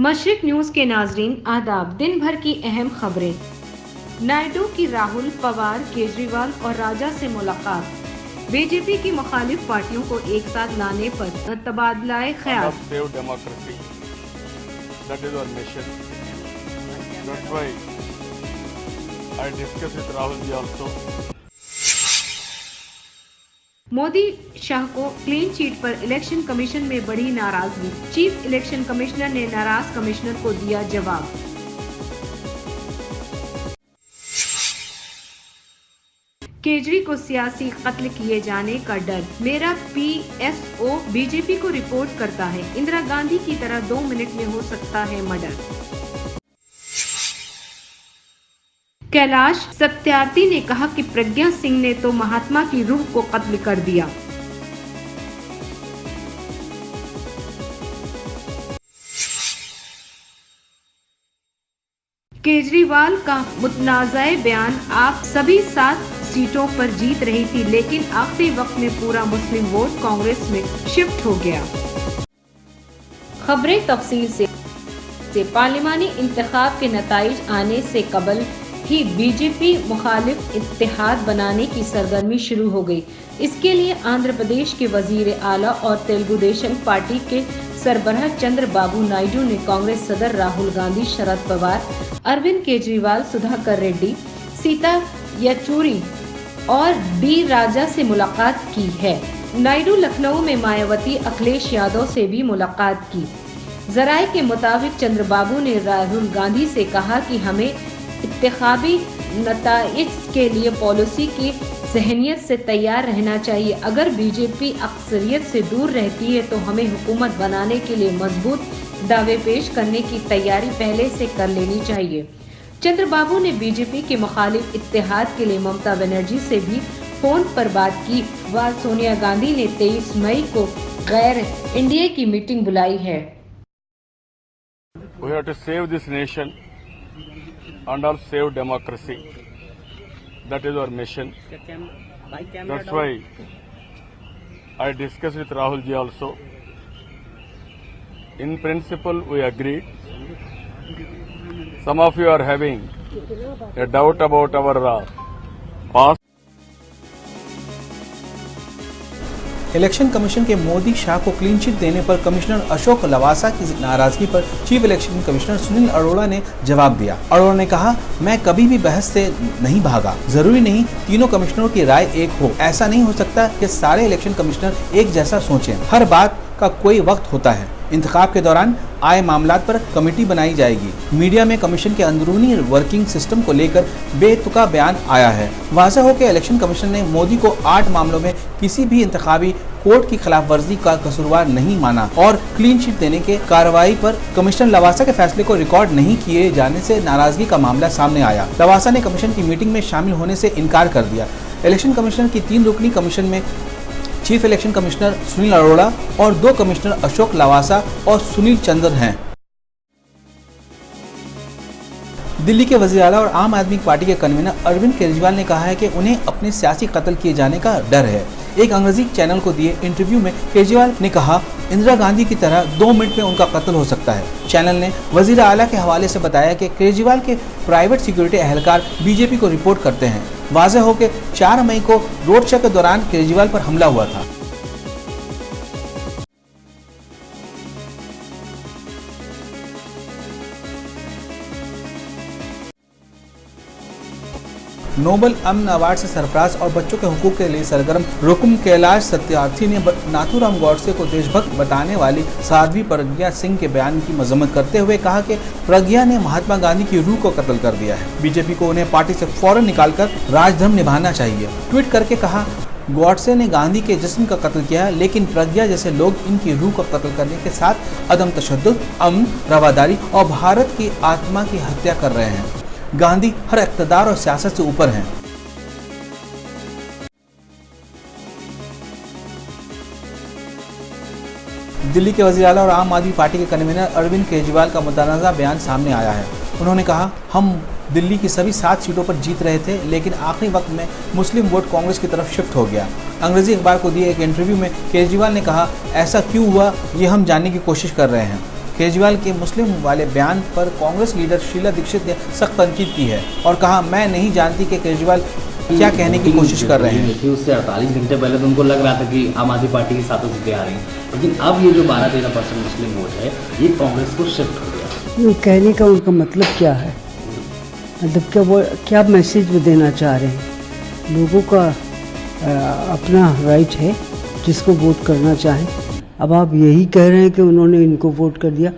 मशरिक news के नाजरीन आदाब। दिन भर की अहम खबरें। नायडू की राहुल, पवार, केजरीवाल और राजा से मुलाकात। बीजेपी की मुखालिफ पार्टियों को एक साथ लाने पर तबादला ख्याल। मोदी शाह को क्लीन चिट पर इलेक्शन कमीशन में बड़ी नाराजगी। चीफ इलेक्शन कमिश्नर ने नाराज कमिश्नर को दिया जवाब। केजरी को सियासी कत्ल किए जाने का डर। मेरा पीएसओ बीजेपी को रिपोर्ट करता है, इंदिरा गांधी की तरह 2 मिनट में हो सकता है मर्डर। कैलाश सत्यार्थी ने कहा कि प्रज्ञा सिंह ने तो महात्मा की रूह को कत्ल कर दिया। केजरीवाल का मुतनाज़ा बयान, आप सभी 7 सीटों पर जीत रही थी, लेकिन आखिरी वक्त में पूरा मुस्लिम वोट कांग्रेस में शिफ्ट हो गया। खबरें तफसील से। पार्लिमानी इंतखाब के नताइज आने से कबल ही बीजेपी मुखालिफ इत्तेहाद बनाने की सरगर्मी शुरू हो गई। इसके लिए आंध्र प्रदेश के वजीर आला और तेलुगु देशम पार्टी के सरबराह चंद्रबाबू नायडू ने कांग्रेस सदर राहुल गांधी, शरद पवार, अरविंद केजरीवाल, सुधाकर रेड्डी, सीता येचुरी और डी राजा से मुलाकात की है। नायडू लखनऊ में मायावती, अखिलेश यादव से भी मुलाकात की। जराये के मुताबिक चंद्रबाबू ने राहुल गांधी से कहा कि हमें इंतखाबी नताइज के लिए पॉलिसी की ज़हनियत से तैयार रहना चाहिए। अगर बीजेपी अक्सरियत से दूर रहती है तो हमें हुकूमत बनाने के लिए मजबूत दावे पेश करने की तैयारी पहले से कर लेनी चाहिए। चंद्रबाबू ने बीजेपी के मुखालिफ इत्तेहाद के लिए ममता बनर्जी से भी फोन पर बात की। वह सोनिया गांधी ने 23 मई को गैर इंडिया की मीटिंग बुलाई है। We have to save this nation and also save democracy. That is our mission. That's why I discussed with Rahul ji also. In principle, we agreed. Some of you are having a doubt about our past. Election commission के मोदी शाह को clean chit देने पर commissioner Ashok Lavasa की नाराजगी पर chief election commissioner Sunil Arora ने जवाब दिया। अरोड़ा ने कहा, मैं कभी भी बहस से नहीं भागा। जरूरी नहीं तीनों कमिश्नरों की राय एक हो। ऐसा नहीं हो सकता कि सारे इलेक्शन कमिश्नर एक जैसा सोचें। हर बात का कोई वक्त होता है। इंतखाब के दौरान आए मामलात पर कमेटी बनाई जाएगी। मीडिया में कमीशन के अंदरूनी वर्किंग सिस्टम को लेकर बेतुका बयान आया है। वाज़ेह हो कि इलेक्शन कमीशन ने मोदी को 8 मामलों में किसी भी इंतखाबी कोर्ट की खिलाफ वर्जी का कसूरवार नहीं माना और क्लीन चिट देने के कार्रवाई पर कमिश्नर लवासा के फैसले को रिकॉर्ड नहीं किए जाने से नाराजगी का मामला सामने आया। लवासा ने कमीशन की मीटिंग में शामिल होने से इनकार कर दिया। इलेक्शन कमीशन की 3 रुकनी कमीशन में chief election commissioner Sunil Arora और 2 कमिश्नर अशोक लवासा और सुनील चंद्र हैं। दिल्ली के वज़ीर आला और आम आदमी पार्टी के कन्वीनर अरविंद केजरीवाल ने कहा है कि उन्हें अपने सियासी कत्ल किए जाने का डर है। एक अंग्रेजी चैनल को दिए इंटरव्यू में केजरीवाल ने कहा, इंदिरा गांधी की तरह 2 मिनट में उनका कत्ल हो सकता है। चैनल ने वज़ीर आला के हवाले से बताया कि केजरीवाल के प्राइवेट सिक्योरिटी एहलकार बीजेपी को रिपोर्ट करते हैं। वाज़ेह हो कि 4 मई को रोड शो के दौरान केजरीवाल पर हमला हुआ था। नोबल अमन अवार्ड से सरफराज और बच्चों के हुकूक के लिए सरगर्म रुकन कैलाश सत्यार्थी ने नाथूराम गॉडसे को देशभक्त बताने वाली साध्वी प्रज्ञा सिंह के बयान की मजम्मत करते हुए कहा कि प्रज्ञा ने महात्मा गांधी की रूह को कत्ल कर दिया है। बीजेपी को उन्हें पार्टी से फौरन निकालकर राजधर्म निभाना चाहिए। ट्वीट करके कहा, गॉडसे ने गांधी के जिस्म का कत्ल किया, लेकिन प्रज्ञा जैसे लोग इनकी रूह का कत्ल करने के साथ अदम तशद्दुद, अमन, रवादारी और भारत की आत्मा की हत्या कर रहे हैं। गांधी हर इक़्तिदार और सियासत से ऊपर हैं। दिल्ली के वज़ीर आला और आम आदमी पार्टी के कन्वीनर अरविंद केजरीवाल का मुतनाज़ा बयान सामने आया है। उन्होंने कहा, हम दिल्ली की सभी 7 सीटों पर जीत रहे थे, लेकिन आखिरी वक्त में मुस्लिम वोट कांग्रेस की तरफ शिफ्ट हो गया। अंग्रेजी अखबार को दिए एक इंटरव्यू में केजरीवाल ने कहा, ऐसा क्यों हुआ ये हम जानने की कोशिश कर रहे हैं। केजरीवाल के मुस्लिम वाले बयान पर कांग्रेस लीडर शीला दीक्षित ने सख्त तनकीद की है और कहा, मैं नहीं जानती कि केजरीवाल क्या कहने की कोशिश कर रहे हैं। उससे 48 घंटे पहले तो उनको लग रहा था कि आम आदमी पार्टी की 7 सीटें आ रही हैं, लेकिन अब ये जो 12-13% मुस्लिम वोट है ये कांग्रेस को शिफ्ट हो गया। ये कहने का उनका मतलब क्या है? मतलब क्या वो क्या मैसेज वो देना चाह रहे हैं? लोगों का अपना राइट है जिसको वोट करना चाहें। अब आप यही कह रहे हैं कि उन्होंने इनको वोट कर दिया।